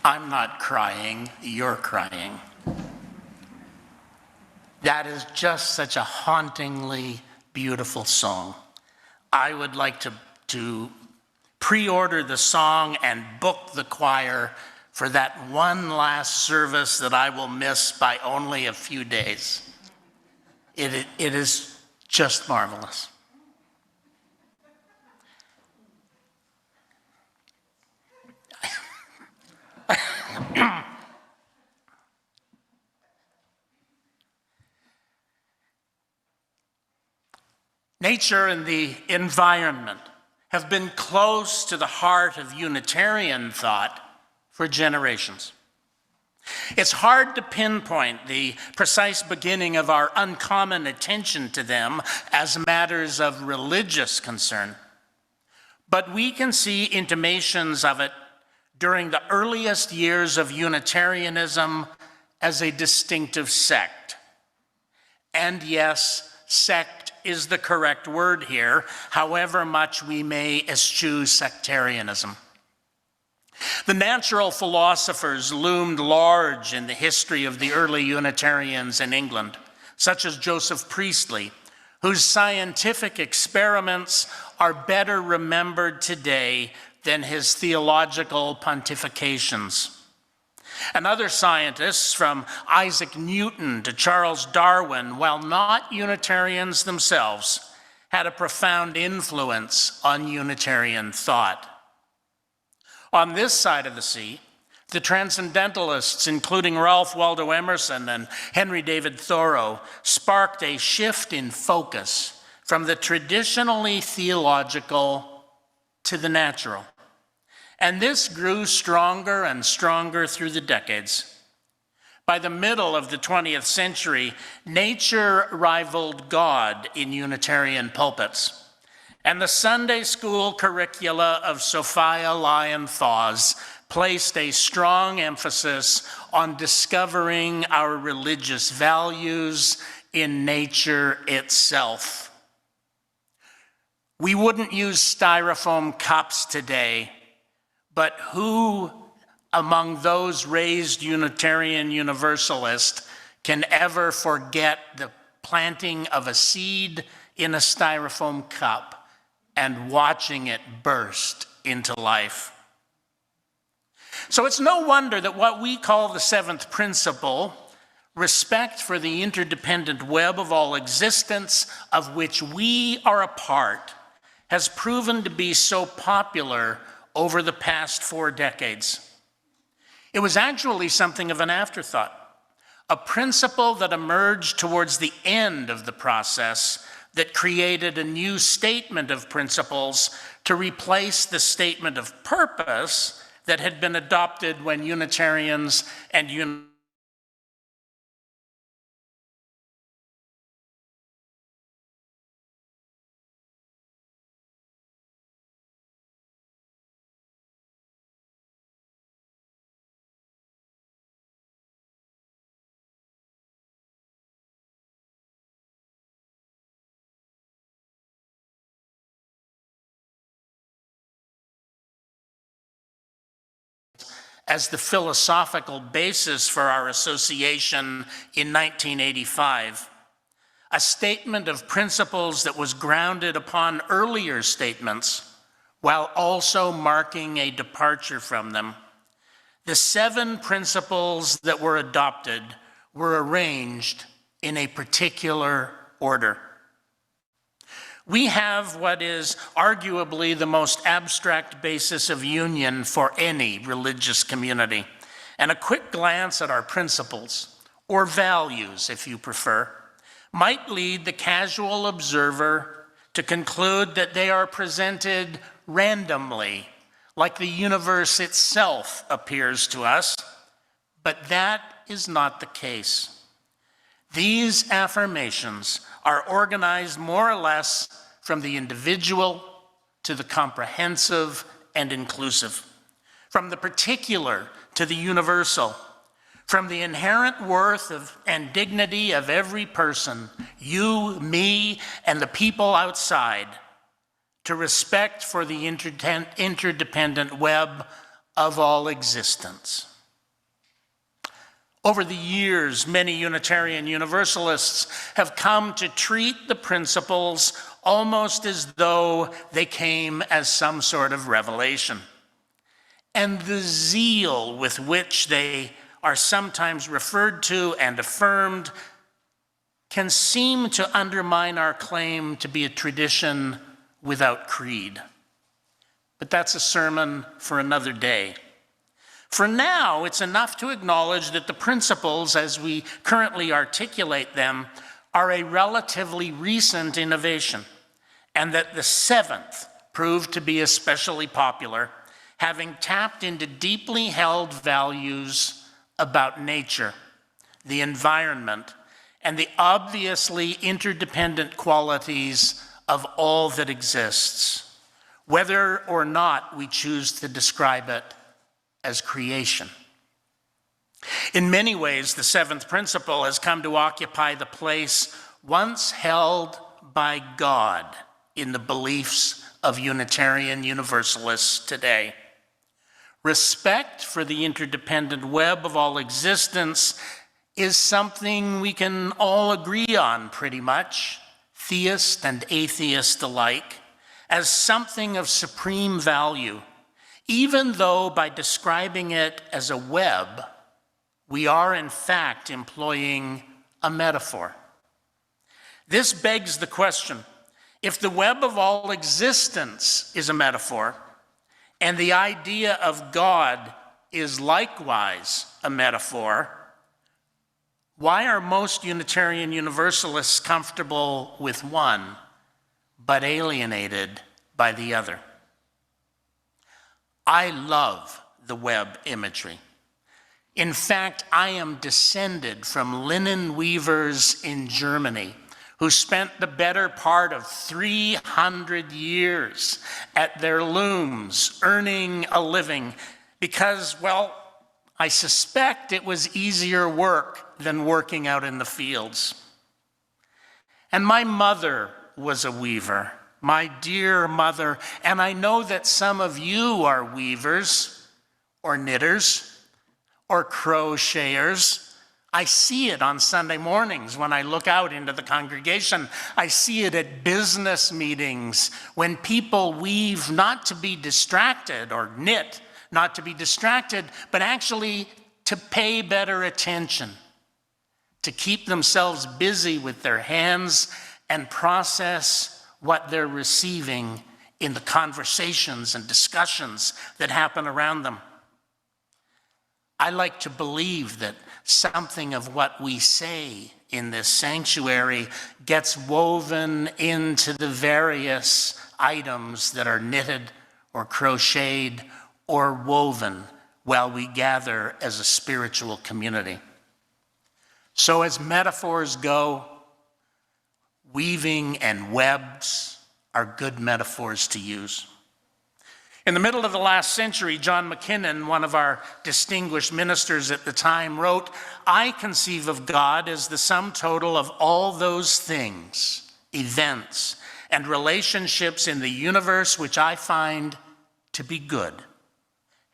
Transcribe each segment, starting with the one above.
I'm not crying, you're crying. That is just such a hauntingly beautiful song. I would like to pre-order the song and book the choir for that one last service that I will miss by only a few days. It is just marvelous. Nature and the environment have been close to the heart of Unitarian thought for generations. It's hard to pinpoint the precise beginning of our uncommon attention to them as matters of religious concern, but we can see intimations of it during the earliest years of Unitarianism as a distinctive sect. And yes, sect is the correct word here, however much we may eschew sectarianism. The natural philosophers loomed large in the history of the early Unitarians in England, such as Joseph Priestley, whose scientific experiments are better remembered today than his theological pontifications. And other scientists, from Isaac Newton to Charles Darwin, while not Unitarians themselves, had a profound influence on Unitarian thought. On this side of the sea, the transcendentalists, including Ralph Waldo Emerson and Henry David Thoreau, sparked a shift in focus from the traditionally theological to the natural. And this grew stronger and stronger through the decades. By the middle of the 20th century, nature rivaled God in Unitarian pulpits. And the Sunday school curricula of Sophia Lyon-Thaws placed a strong emphasis on discovering our religious values in nature itself. We wouldn't use styrofoam cups today, but who among those raised Unitarian Universalist can ever forget the planting of a seed in a styrofoam cup and watching it burst into life? So it's no wonder that what we call the seventh principle, respect for the interdependent web of all existence of which we are a part, has proven to be so popular over the past 4 decades. It was actually something of an afterthought, a principle that emerged towards the end of the process that created a new statement of principles to replace the statement of purpose that had been adopted when Unitarians and as the philosophical basis for our association in 1985, a statement of principles that was grounded upon earlier statements while also marking a departure from them. The 7 principles that were adopted were arranged in a particular order. We have what is arguably the most abstract basis of union for any religious community. And a quick glance at our principles, or values if you prefer, might lead the casual observer to conclude that they are presented randomly, like the universe itself appears to us, but that is not the case. These affirmations are organized more or less from the individual to the comprehensive and inclusive, from the particular to the universal, from the inherent worth and dignity of every person, you, me, and the people outside, to respect for the interdependent web of all existence. Over the years, many Unitarian Universalists have come to treat the principles almost as though they came as some sort of revelation. And the zeal with which they are sometimes referred to and affirmed can seem to undermine our claim to be a tradition without creed. But that's a sermon for another day. For now, it's enough to acknowledge that the principles, as we currently articulate them, are a relatively recent innovation, and that the seventh proved to be especially popular, having tapped into deeply held values about nature, the environment, and the obviously interdependent qualities of all that exists, whether or not we choose to describe it as creation. In many ways, the seventh principle has come to occupy the place once held by God in the beliefs of Unitarian Universalists today. Respect for the interdependent web of all existence is something we can all agree on pretty much, theist and atheist alike, as something of supreme value, even though by describing it as a web, we are in fact employing a metaphor. This begs the question, if the web of all existence is a metaphor, and the idea of God is likewise a metaphor, why are most Unitarian Universalists comfortable with one, but alienated by the other? I love the web imagery. In fact, I am descended from linen weavers in Germany who spent the better part of 300 years at their looms earning a living because, well, I suspect it was easier work than working out in the fields. And my mother was a weaver, my dear mother, and I know that some of you are weavers or knitters or crocheters. I see it on Sunday mornings when I look out into the congregation. I see it at business meetings when people weave not to be distracted, or knit not to be distracted, but actually to pay better attention, to keep themselves busy with their hands and process what they're receiving in the conversations and discussions that happen around them. I like to believe that something of what we say in this sanctuary gets woven into the various items that are knitted or crocheted or woven while we gather as a spiritual community. So as metaphors go, weaving and webs are good metaphors to use. In the middle of the last century, John McKinnon, one of our distinguished ministers at the time, wrote, "I conceive of God as the sum total of all those things, events, and relationships in the universe which I find to be good,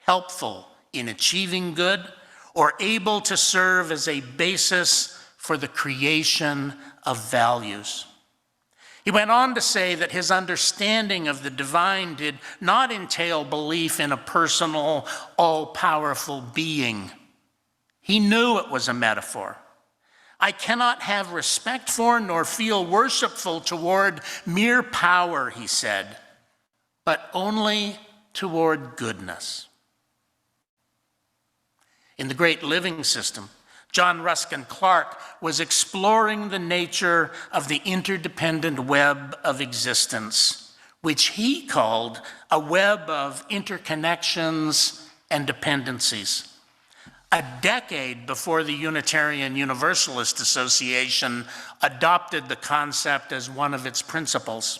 helpful in achieving good, or able to serve as a basis for the creation of values." He went on to say that his understanding of the divine did not entail belief in a personal, all-powerful being. He knew it was a metaphor. "I cannot have respect for nor feel worshipful toward mere power," he said, "but only toward goodness." In The Great Living System, John Ruskin Clark was exploring the nature of the interdependent web of existence, which he called a web of interconnections and dependencies. A decade before the Unitarian Universalist Association adopted the concept as one of its principles.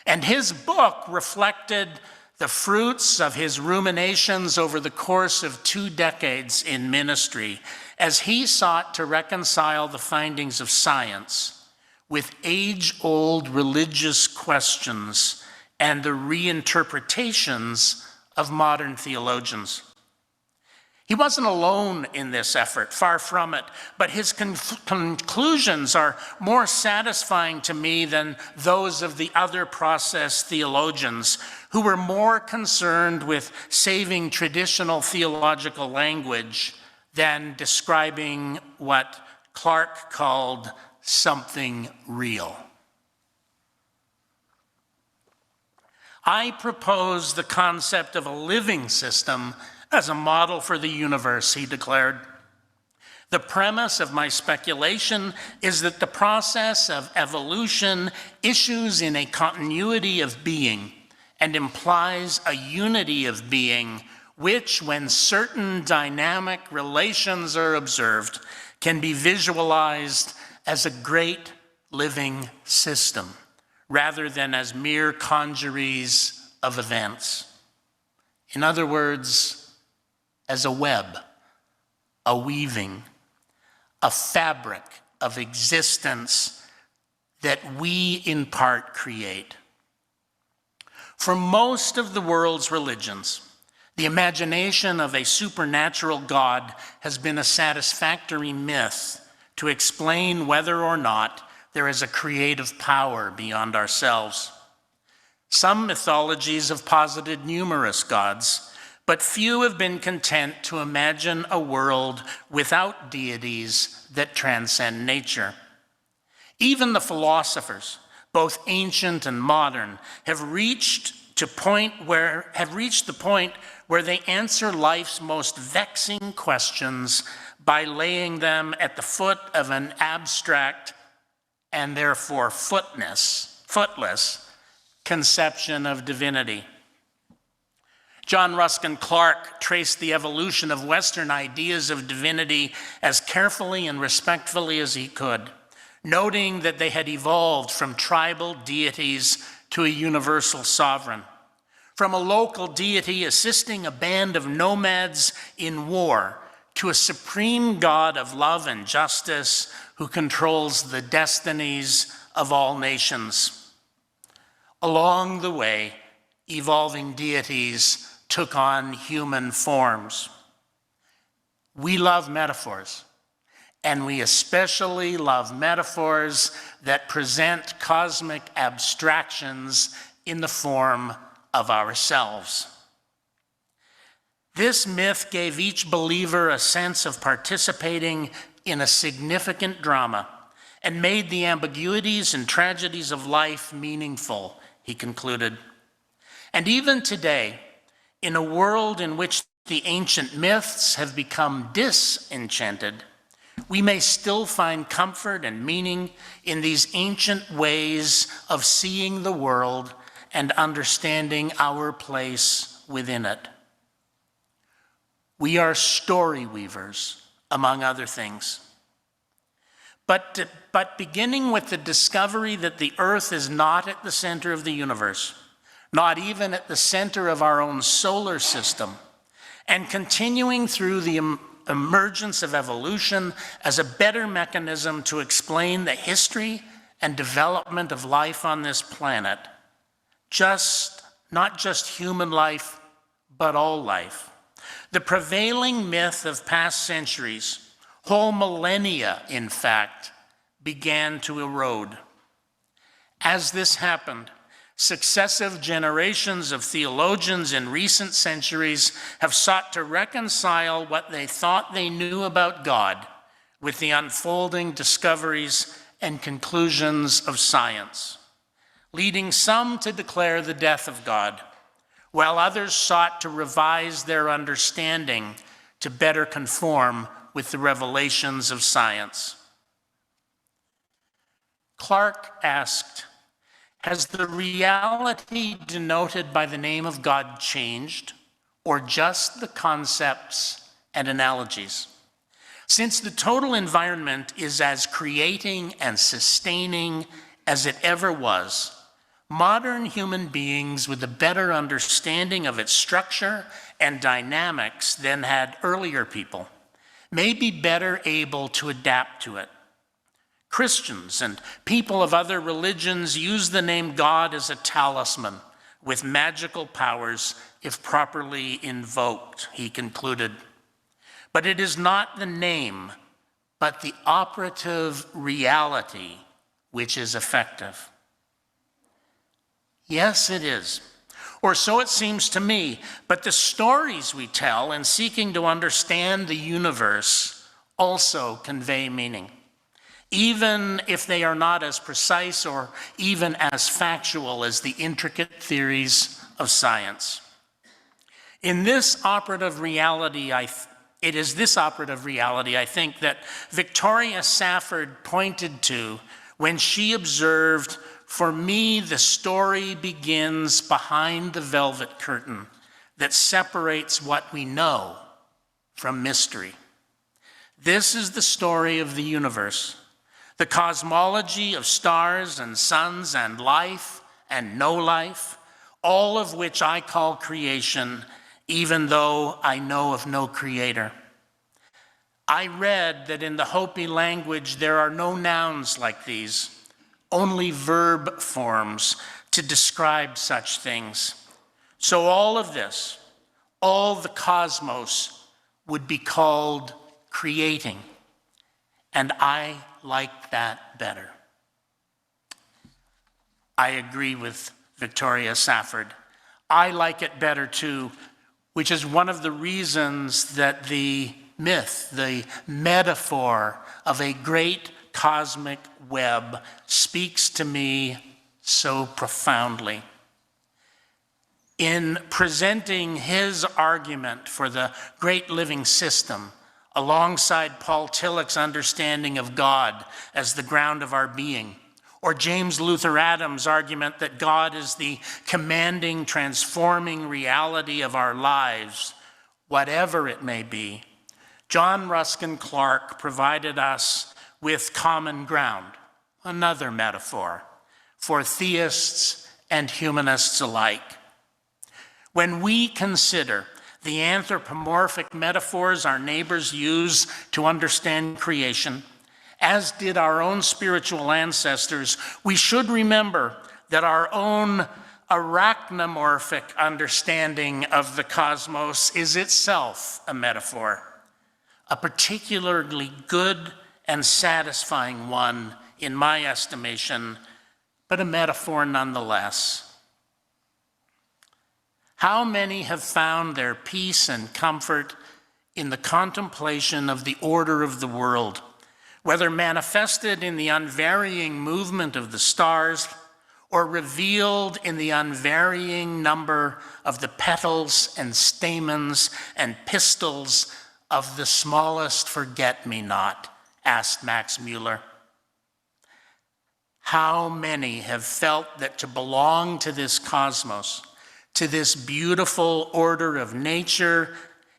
And his book reflected the fruits of his ruminations over the course of 2 decades in ministry, as he sought to reconcile the findings of science with age-old religious questions and the reinterpretations of modern theologians. He wasn't alone in this effort, far from it, but his conclusions are more satisfying to me than those of the other process theologians who were more concerned with saving traditional theological language than describing what Clark called something real. I propose the concept of a living system as a model for the universe, he declared. The premise of my speculation is that the process of evolution issues in a continuity of being and implies a unity of being which, when certain dynamic relations are observed, can be visualized as a great living system, rather than as mere congeries of events. In other words, as a web, a weaving, a fabric of existence that we in part create. For most of the world's religions, the imagination of a supernatural God has been a satisfactory myth to explain whether or not there is a creative power beyond ourselves. Some mythologies have posited numerous gods, but few have been content to imagine a world without deities that transcend nature. Even the philosophers, both ancient and modern, have reached the point where they answer life's most vexing questions by laying them at the foot of an abstract and therefore footless conception of divinity. John Ruskin Clark traced the evolution of Western ideas of divinity as carefully and respectfully as he could, noting that they had evolved from tribal deities to a universal sovereign, from a local deity assisting a band of nomads in war to a supreme God of love and justice who controls the destinies of all nations. Along the way, evolving deities took on human forms. We love metaphors, and we especially love metaphors that present cosmic abstractions in the form of ourselves. This myth gave each believer a sense of participating in a significant drama and made the ambiguities and tragedies of life meaningful, he concluded. And even today, in a world in which the ancient myths have become disenchanted, we may still find comfort and meaning in these ancient ways of seeing the world and understanding our place within it. We are story weavers, among other things. But beginning with the discovery that the earth is not at the center of the universe, not even at the center of our own solar system, and continuing through the emergence of evolution as a better mechanism to explain the history and development of life on this planet, not just human life, but all life. The prevailing myth of past centuries, whole millennia, in fact, began to erode. As this happened, successive generations of theologians in recent centuries have sought to reconcile what they thought they knew about God with the unfolding discoveries and conclusions of science, leading some to declare the death of God, while others sought to revise their understanding to better conform with the revelations of science. Clark asked, has the reality denoted by the name of God changed, or just the concepts and analogies? Since the total environment is as creating and sustaining as it ever was, modern human beings with a better understanding of its structure and dynamics than had earlier people may be better able to adapt to it. Christians and people of other religions use the name God as a talisman with magical powers if properly invoked, he concluded. But it is not the name, but the operative reality which is effective. Yes, it is. Or so it seems to me. But the stories we tell in seeking to understand the universe also convey meaning, even if they are not as precise or even as factual as the intricate theories of science. In this operative reality, it is this operative reality, I think, that Victoria Safford pointed to when she observed, "For me, the story begins behind the velvet curtain that separates what we know from mystery." This is the story of the universe, the cosmology of stars and suns and life and no life, all of which I call creation, even though I know of no creator. I read that in the Hopi language there are no nouns like these, only verb forms to describe such things. So all of this, all the cosmos, would be called creating, and I like that better. I agree with Victoria Safford. I like it better too, which is one of the reasons that the myth, the metaphor of a great cosmic web speaks to me so profoundly. In presenting his argument for the great living system, alongside Paul Tillich's understanding of God as the ground of our being, or James Luther Adams' argument that God is the commanding, transforming reality of our lives, whatever it may be, John Ruskin Clark provided us with common ground, another metaphor, for theists and humanists alike. When we consider the anthropomorphic metaphors our neighbors use to understand creation, as did our own spiritual ancestors, we should remember that our own arachnomorphic understanding of the cosmos is itself a metaphor, a particularly good and satisfying one in my estimation, but a metaphor nonetheless. How many have found their peace and comfort in the contemplation of the order of the world, whether manifested in the unvarying movement of the stars or revealed in the unvarying number of the petals and stamens and pistils of the smallest forget-me-not, asked Max Mueller. How many have felt that to belong to this cosmos, to this beautiful order of nature,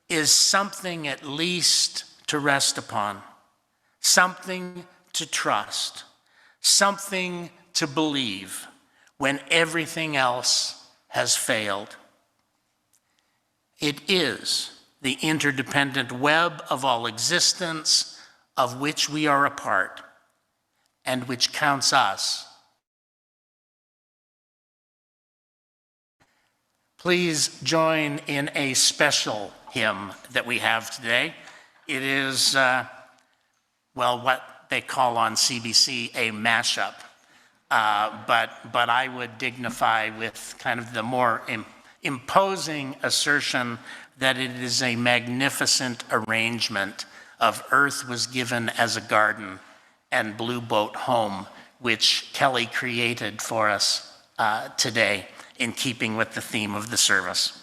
is something at least to rest upon, something to trust, something to believe when everything else has failed? It is the interdependent web of all existence of which we are a part and which counts us. Please join in a special hymn that we have today. It is, what they call on CBC a mashup, but I would dignify with kind of the more imposing assertion that it is a magnificent arrangement of Earth Was Given as a Garden and Blue Boat Home, which Kelly created for us today in keeping with the theme of the service.